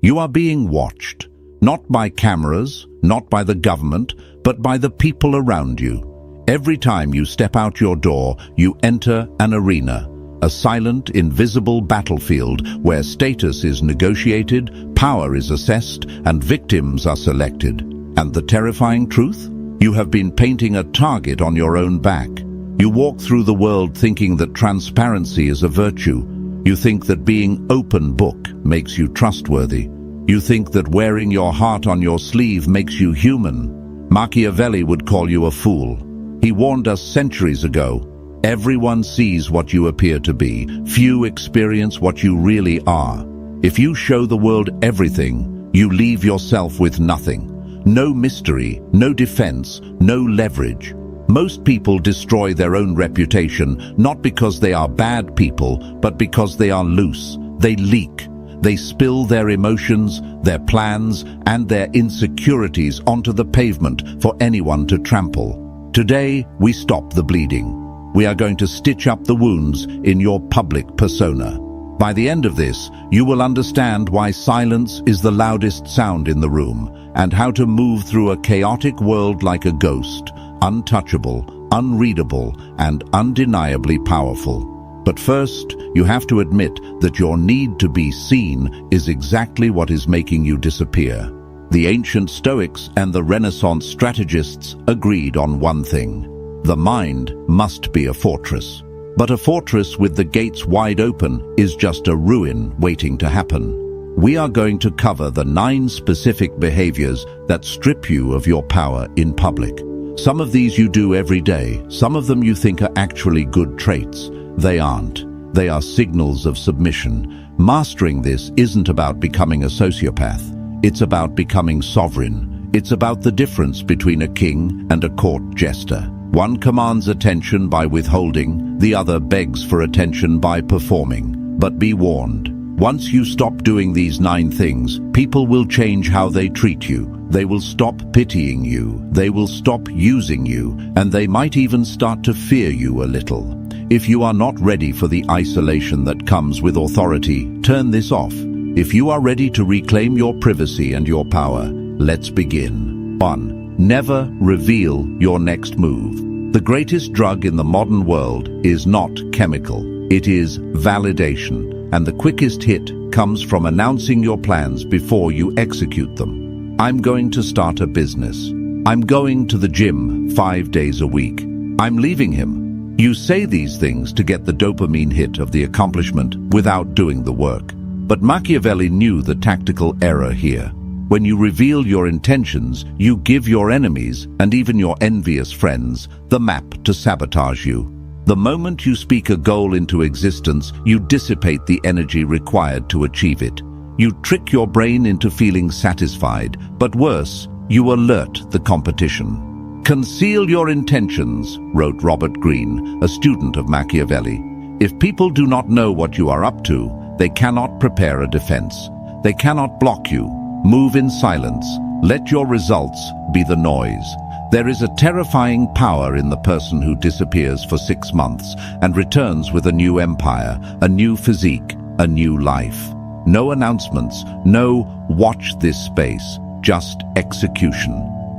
You are being watched, not by cameras, not by the government, but by the people around you. Every time you step out your door, you enter an arena, a silent, invisible battlefield where status is negotiated, power is assessed, and victims are selected. And the terrifying truth? You have been painting a target on your own back. You walk through the world thinking that transparency is a virtue. You think that being open book makes you trustworthy. You think that wearing your heart on your sleeve makes you human. Machiavelli would call you a fool. He warned us centuries ago, everyone sees what you appear to be. Few experience what you really are. If you show the world everything, you leave yourself with nothing. No mystery, no defense, no leverage. Most people destroy their own reputation, not because they are bad people, but because they are loose. They leak. They spill their emotions, their plans, and their insecurities onto the pavement for anyone to trample. Today, we stop the bleeding. We are going to stitch up the wounds in your public persona. By the end of this, you will understand why silence is the loudest sound in the room, and how to move through a chaotic world like a ghost, untouchable, unreadable, and undeniably powerful. But first, you have to admit that your need to be seen is exactly what is making you disappear. The ancient Stoics and the Renaissance strategists agreed on one thing. The mind must be a fortress. But a fortress with the gates wide open is just a ruin waiting to happen. We are going to cover the 9 specific behaviors that strip you of your power in public. Some of these you do every day. Some of them you think are actually good traits. They aren't. They are signals of submission. Mastering this isn't about becoming a sociopath. It's about becoming sovereign. It's about the difference between a king and a court jester. One commands attention by withholding, the other begs for attention by performing. But be warned, once you stop doing these 9 things, people will change how they treat you. They will stop pitying you, they will stop using you, and they might even start to fear you a little. If you are not ready for the isolation that comes with authority, turn this off. If you are ready to reclaim your privacy and your power, let's begin. 1. Never reveal your next move. The greatest drug in the modern world is not chemical. It is validation, and the quickest hit comes from announcing your plans before you execute them. I'm going to start a business. I'm going to the gym 5 days a week. I'm leaving him. You say these things to get the dopamine hit of the accomplishment without doing the work. But Machiavelli knew the tactical error here. When you reveal your intentions, you give your enemies, and even your envious friends, the map to sabotage you. The moment you speak a goal into existence, you dissipate the energy required to achieve it. You trick your brain into feeling satisfied, but worse, you alert the competition. Conceal your intentions, wrote Robert Greene, a student of Machiavelli. If people do not know what you are up to, they cannot prepare a defense. They cannot block you. Move in silence. Let your results be the noise. There is a terrifying power in the person who disappears for 6 months and returns with a new empire, a new physique, a new life. No announcements, no "watch this space," just execution.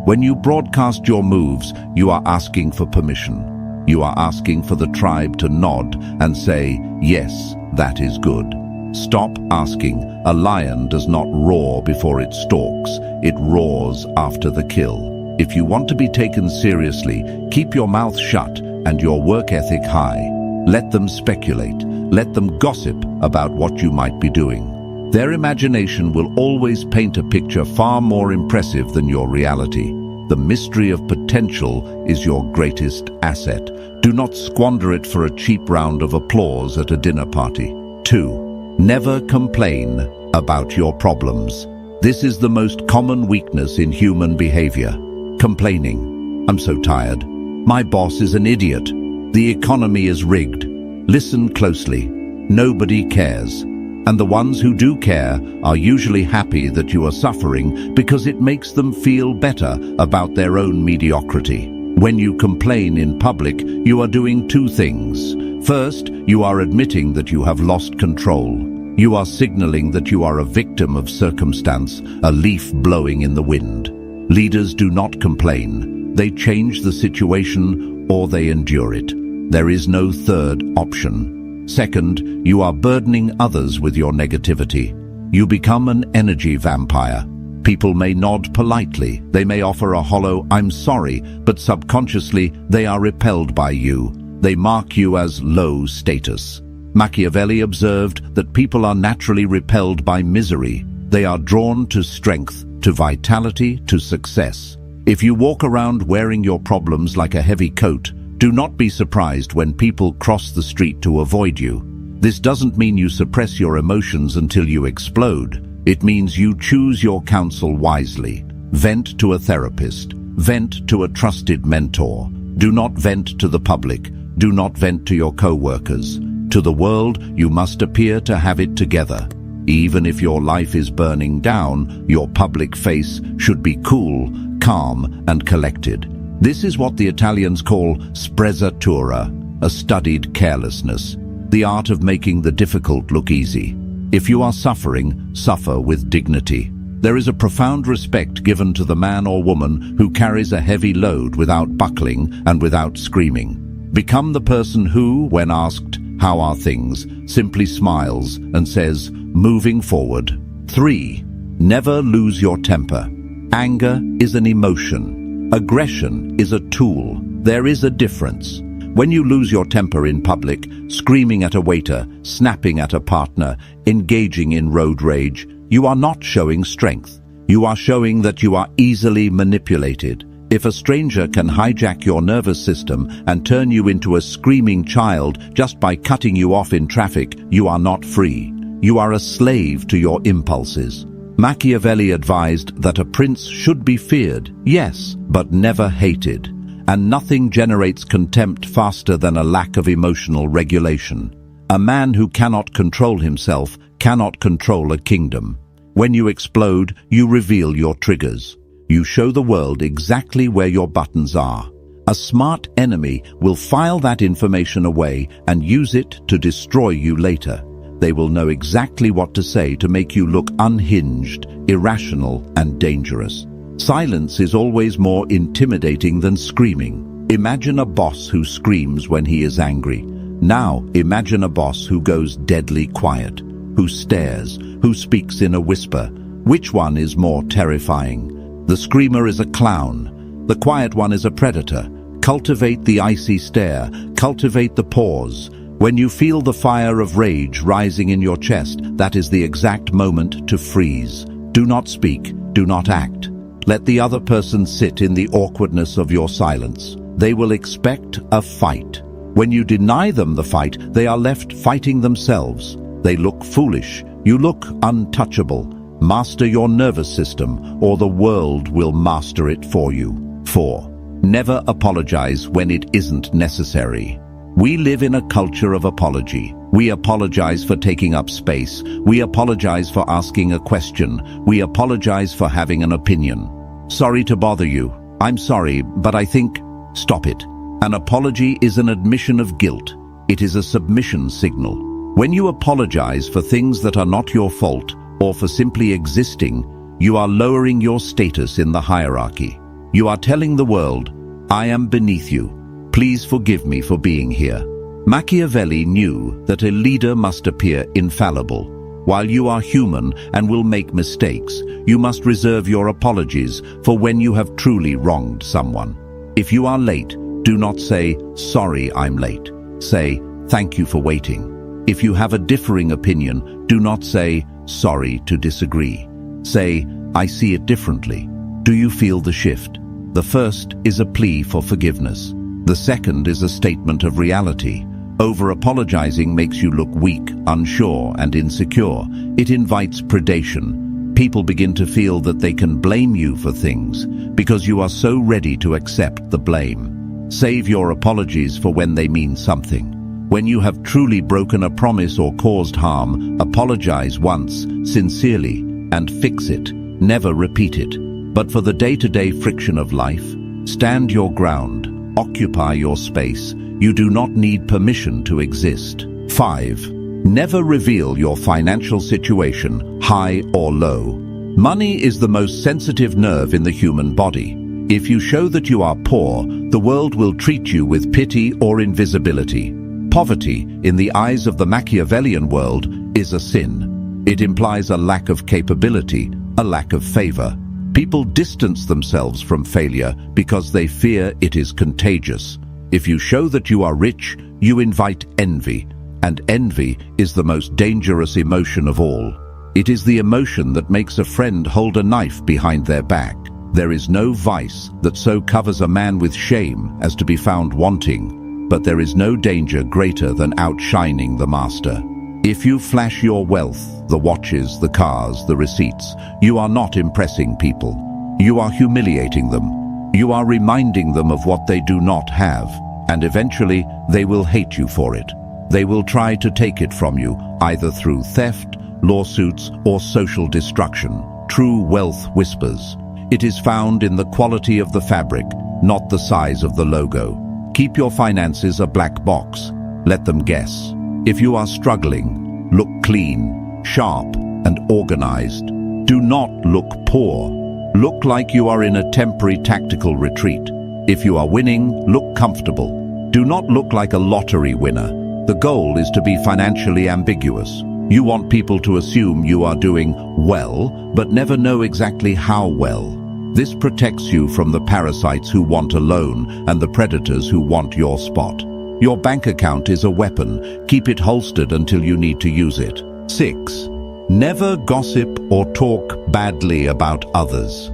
When you broadcast your moves, you are asking for permission. You are asking for the tribe to nod and say, "Yes, that is good." Stop asking. A lion does not roar before it stalks. It roars after the kill. If you want to be taken seriously, keep your mouth shut and your work ethic high. Let them speculate. Let them gossip about what you might be doing. Their imagination will always paint a picture far more impressive than your reality. The mystery of potential is your greatest asset. Do not squander it for a cheap round of applause at a dinner party. 2. Never complain about your problems. This is the most common weakness in human behavior. Complaining. I'm so tired. My boss is an idiot. The economy is rigged. Listen closely. Nobody cares. And the ones who do care are usually happy that you are suffering because it makes them feel better about their own mediocrity. When you complain in public, you are doing 2 things. First, you are admitting that you have lost control. You are signaling that you are a victim of circumstance, a leaf blowing in the wind. Leaders do not complain. They change the situation or they endure it. There is no third option. Second, you are burdening others with your negativity. You become an energy vampire. People may nod politely. They may offer a hollow "I'm sorry," but subconsciously they are repelled by you. They mark you as low status. Machiavelli observed that people are naturally repelled by misery. They are drawn to strength, to vitality, to success. If you walk around wearing your problems like a heavy coat, do not be surprised when people cross the street to avoid you. This doesn't mean you suppress your emotions until you explode. It means you choose your counsel wisely. Vent to a therapist. Vent to a trusted mentor. Do not vent to the public. Do not vent to your co-workers. To the world, you must appear to have it together. Even if your life is burning down, your public face should be cool, calm, and collected. This is what the Italians call sprezzatura, a studied carelessness, the art of making the difficult look easy. If you are suffering, suffer with dignity. There is a profound respect given to the man or woman who carries a heavy load without buckling and without screaming. Become the person who, when asked, "How are things?" simply smiles and says, "Moving forward." 3. Never lose your temper. Anger is an emotion. Aggression is a tool. There is a difference. When you lose your temper in public, screaming at a waiter, snapping at a partner, engaging in road rage, you are not showing strength. You are showing that you are easily manipulated. If a stranger can hijack your nervous system and turn you into a screaming child just by cutting you off in traffic, you are not free. You are a slave to your impulses. Machiavelli advised that a prince should be feared, yes, but never hated. And nothing generates contempt faster than a lack of emotional regulation. A man who cannot control himself cannot control a kingdom. When you explode, you reveal your triggers. You show the world exactly where your buttons are. A smart enemy will file that information away and use it to destroy you later. They will know exactly what to say to make you look unhinged, irrational, and dangerous. Silence is always more intimidating than screaming. Imagine a boss who screams when he is angry. Now imagine a boss who goes deadly quiet, who stares, who speaks in a whisper. Which one is more terrifying? The screamer is a clown. The quiet one is a predator. Cultivate the icy stare. Cultivate the pause. When you feel the fire of rage rising in your chest, that is the exact moment to freeze. Do not speak. Do not act. Let the other person sit in the awkwardness of your silence. They will expect a fight. When you deny them the fight, they are left fighting themselves. They look foolish. You look untouchable. Master your nervous system, or the world will master it for you. 4. Never apologize when it isn't necessary. We live in a culture of apology. We apologize for taking up space. We apologize for asking a question. We apologize for having an opinion. Sorry to bother you. I'm sorry, but I think... Stop it. An apology is an admission of guilt. It is a submission signal. When you apologize for things that are not your fault, or for simply existing, you are lowering your status in the hierarchy. You are telling the world, "I am beneath you. Please forgive me for being here." Machiavelli knew that a leader must appear infallible. While you are human and will make mistakes, you must reserve your apologies for when you have truly wronged someone. If you are late, do not say, "Sorry, I'm late." Say, "Thank you for waiting." If you have a differing opinion, do not say, "Sorry to disagree." Say, "I see it differently." Do you feel the shift? The first is a plea for forgiveness. The second is a statement of reality. Over-apologizing makes you look weak, unsure, and insecure. It invites predation. People begin to feel that they can blame you for things because you are so ready to accept the blame. Save your apologies for when they mean something. When you have truly broken a promise or caused harm, apologize once, sincerely, and fix it. Never repeat it. But for the day-to-day friction of life, stand your ground, occupy your space. You do not need permission to exist. 5. Never reveal your financial situation, high or low. Money is the most sensitive nerve in the human body. If you show that you are poor, the world will treat you with pity or invisibility. Poverty, in the eyes of the Machiavellian world, is a sin. It implies a lack of capability, a lack of favor. People distance themselves from failure because they fear it is contagious. If you show that you are rich, you invite envy, and envy is the most dangerous emotion of all. It is the emotion that makes a friend hold a knife behind their back. There is no vice that so covers a man with shame as to be found wanting, but there is no danger greater than outshining the master. If you flash your wealth, the watches, the cars, the receipts, you are not impressing people. You are humiliating them. You are reminding them of what they do not have, and eventually they will hate you for it. They will try to take it from you, either through theft, lawsuits, or social destruction. True wealth whispers. It is found in the quality of the fabric, not the size of the logo. Keep your finances a black box. Let them guess. If you are struggling, look clean, sharp, and organized. Do not look poor. Look like you are in a temporary tactical retreat. If you are winning, look comfortable. Do not look like a lottery winner. The goal is to be financially ambiguous. You want people to assume you are doing well, but never know exactly how well. This protects you from the parasites who want a loan and the predators who want your spot. Your bank account is a weapon. Keep it holstered until you need to use it. 6. Never gossip or talk badly about others.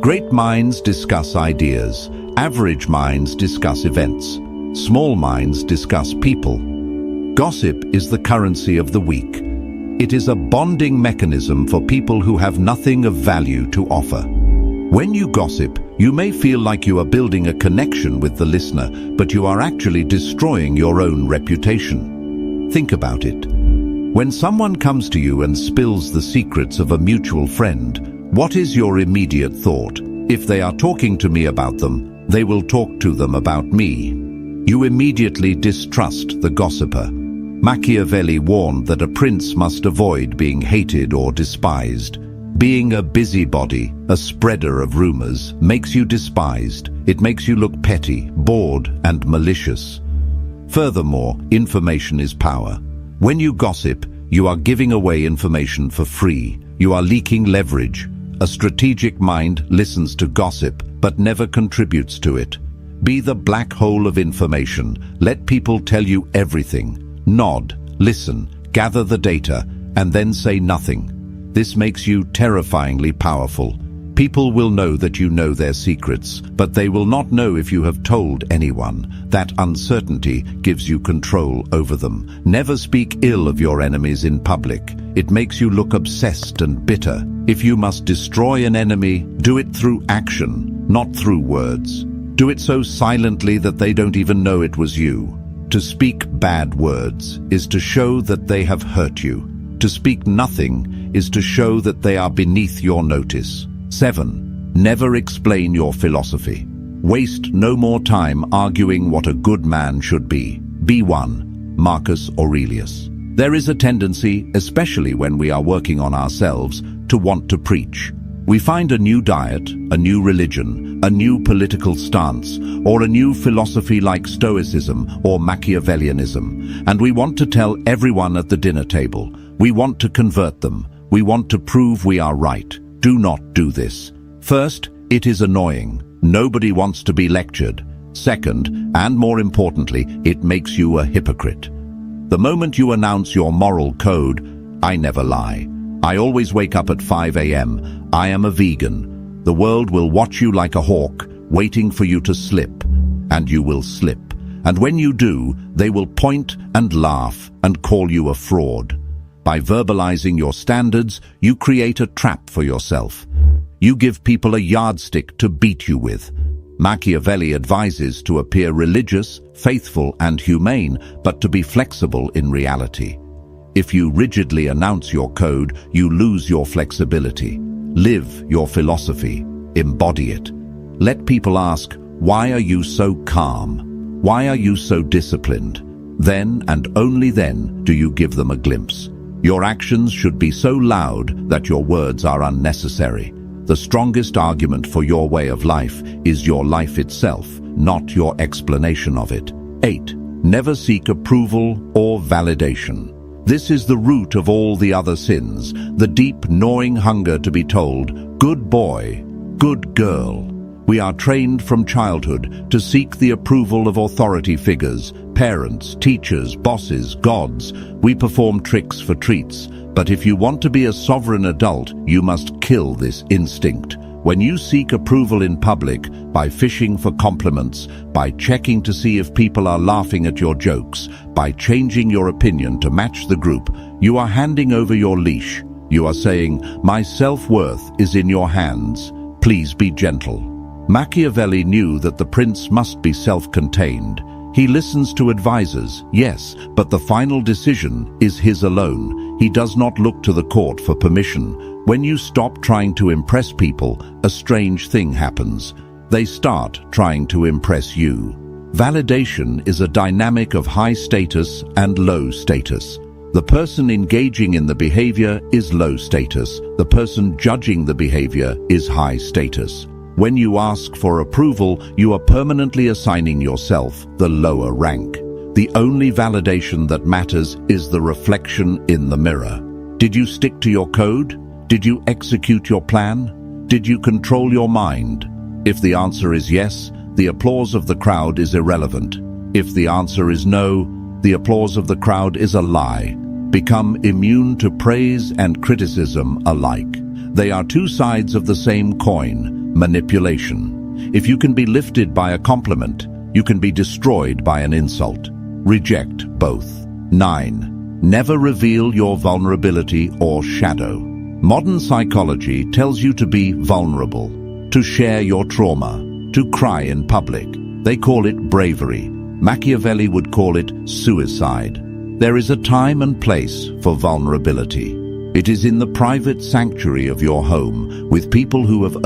Great minds discuss ideas. Average minds discuss events. Small minds discuss people. Gossip is the currency of the weak. It is a bonding mechanism for people who have nothing of value to offer. When you gossip, you may feel like you are building a connection with the listener, but you are actually destroying your own reputation. Think about it. When someone comes to you and spills the secrets of a mutual friend, what is your immediate thought? If they are talking to me about them, they will talk to them about me. You immediately distrust the gossiper. Machiavelli warned that a prince must avoid being hated or despised. Being a busybody, a spreader of rumors, makes you despised. It makes you look petty, bored, and malicious. Furthermore, information is power. When you gossip, you are giving away information for free. You are leaking leverage. A strategic mind listens to gossip, but never contributes to it. Be the black hole of information. Let people tell you everything. Nod, listen, gather the data, and then say nothing. This makes you terrifyingly powerful. People will know that you know their secrets, but they will not know if you have told anyone. That uncertainty gives you control over them. Never speak ill of your enemies in public. It makes you look obsessed and bitter. If you must destroy an enemy, do it through action, not through words. Do it so silently that they don't even know it was you. To speak bad words is to show that they have hurt you. To speak nothing is to show that they are beneath your notice. 7. Never explain your philosophy. Waste no more time arguing what a good man should be. Be one. Marcus Aurelius. There is a tendency, especially when we are working on ourselves, to want to preach. We find a new diet, a new religion, a new political stance, or a new philosophy like Stoicism or Machiavellianism, and we want to tell everyone at the dinner table. We want to convert them. We want to prove we are right. Do not do this. First, it is annoying. Nobody wants to be lectured. Second, and more importantly, it makes you a hypocrite. The moment you announce your moral code, I never lie. I always wake up at 5 a.m. I am a vegan. The world will watch you like a hawk, waiting for you to slip. And you will slip. And when you do, they will point and laugh and call you a fraud. By verbalizing your standards, you create a trap for yourself. You give people a yardstick to beat you with. Machiavelli advises to appear religious, faithful, and humane, but to be flexible in reality. If you rigidly announce your code, you lose your flexibility. Live your philosophy. Embody it. Let people ask, why are you so calm? Why are you so disciplined? Then and only then do you give them a glimpse. Your actions should be so loud that your words are unnecessary. The strongest argument for your way of life is your life itself, not your explanation of it. 8. Never seek approval or validation. This is the root of all the other sins, the deep gnawing hunger to be told, "Good boy, good girl." We are trained from childhood to seek the approval of authority figures, parents, teachers, bosses, gods. We perform tricks for treats. But if you want to be a sovereign adult, you must kill this instinct. When you seek approval in public, by fishing for compliments, by checking to see if people are laughing at your jokes, by changing your opinion to match the group, you are handing over your leash. You are saying, "My self-worth is in your hands. Please be gentle." Machiavelli knew that the prince must be self-contained. He listens to advisors, yes, but the final decision is his alone. He does not look to the court for permission. When you stop trying to impress people, a strange thing happens. They start trying to impress you. Validation is a dynamic of high status and low status. The person engaging in the behavior is low status. The person judging the behavior is high status. When you ask for approval, you are permanently assigning yourself the lower rank. The only validation that matters is the reflection in the mirror. Did you stick to your code? Did you execute your plan? Did you control your mind? If the answer is yes, the applause of the crowd is irrelevant. If the answer is no, the applause of the crowd is a lie. Become immune to praise and criticism alike. They are two sides of the same coin. Manipulation. If you can be lifted by a compliment, you can be destroyed by an insult. Reject both. 9. Never reveal your vulnerability or shadow. Modern psychology tells you to be vulnerable, to share your trauma, to cry in public. They call it bravery. Machiavelli would call it suicide. There is a time and place for vulnerability. It is in the private sanctuary of your home, with people who have earned